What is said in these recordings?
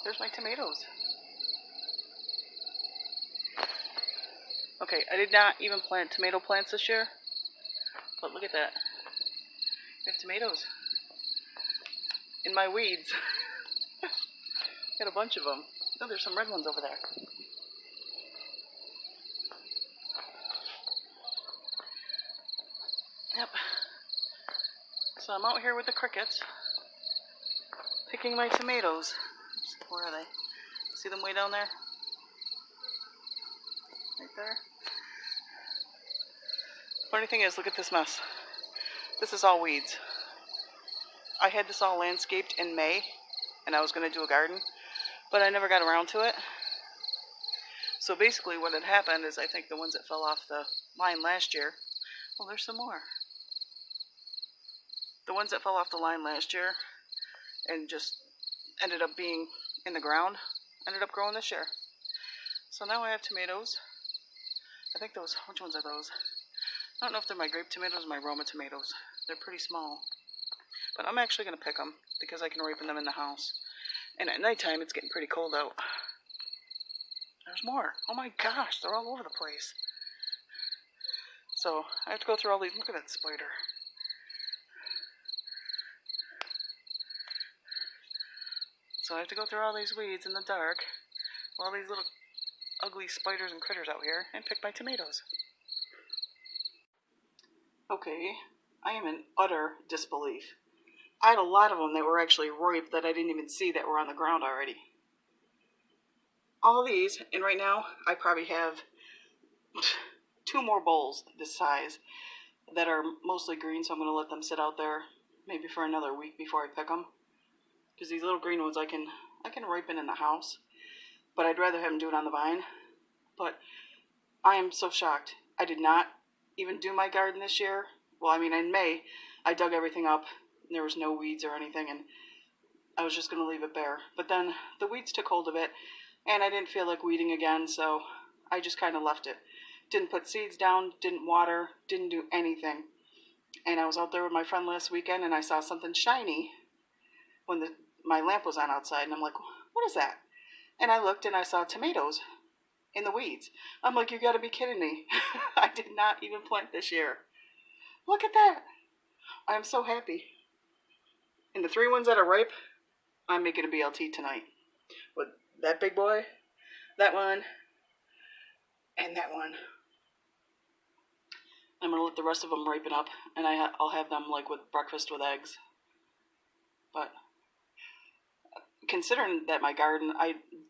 There's my tomatoes. Okay, I did not even plant tomato plants this year, but look at that. I have tomatoes in my weeds. Got a bunch of them. Oh, there's some red ones over there. Yep. So I'm out here with the crickets, picking my tomatoes. Where are they? See them way down there? Right there. Funny thing is, look at this mess. This is all weeds. I had this all landscaped in May, and I was going to do a garden, but I never got around to it. So basically what had happened is I think the ones that fell off the line last year, well, there's some more. The ones that fell off the line last year and just ended up being in the ground, ended up growing this year. So now I have tomatoes. I think those, which ones are those? I don't know if they're my grape tomatoes or my Roma tomatoes. They're pretty small. But I'm actually going to pick them because I can ripen them in the house. And at nighttime it's getting pretty cold out. There's more. Oh my gosh, they're all over the place. So I have to go through all these. Look at that spider. So I have to go through all these weeds in the dark, all these little ugly spiders and critters out here, and pick my tomatoes. Okay, I am in utter disbelief. I had a lot of them that were actually ripe that I didn't even see that were on the ground already. All these, and right now I probably have 2 more bowls this size that are mostly green, so I'm going to let them sit out there maybe for another week before I pick them. Because these little green ones I can ripen in the house, but I'd rather have them do it on the vine. But I am so shocked. I did not even do my garden this year. Well, I mean, in May, I dug everything up. And there was no weeds or anything, and I was just going to leave it bare. But then the weeds took hold of it, and I didn't feel like weeding again, so I just kind of left it. Didn't put seeds down, didn't water, didn't do anything. And I was out there with my friend last weekend, and I saw something shiny when my lamp was on outside, and I'm like, what is that? And I looked, and I saw tomatoes in the weeds. I'm like, you got to be kidding me. I did not even plant this year. Look at that. I'm so happy. And the 3 ones that are ripe, I'm making a BLT tonight. With that big boy, that one, and that one. I'm going to let the rest of them ripen up, and I'll have them like with breakfast with eggs. But considering that my garden,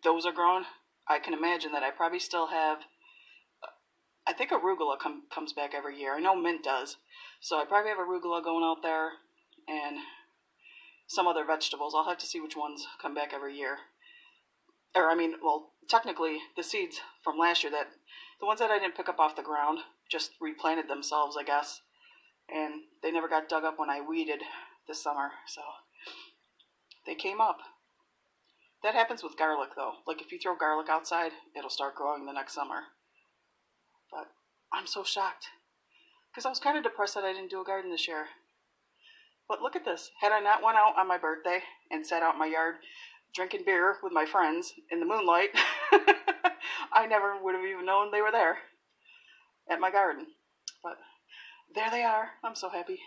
those are grown, I can imagine that I probably still have, I think arugula comes back every year. I know mint does. So I probably have arugula going out there and some other vegetables. I'll have to see which ones come back every year. Or, I mean, well, technically, the seeds from last year, the ones that I didn't pick up off the ground, just replanted themselves, I guess. And they never got dug up when I weeded this summer, so they came up. That happens with garlic, though. Like, if you throw garlic outside, it'll start growing the next summer. But I'm so shocked. Because I was kind of depressed that I didn't do a garden this year. But look at this. Had I not went out on my birthday and sat out in my yard drinking beer with my friends in the moonlight, I never would have even known they were there at my garden. But there they are. I'm so happy.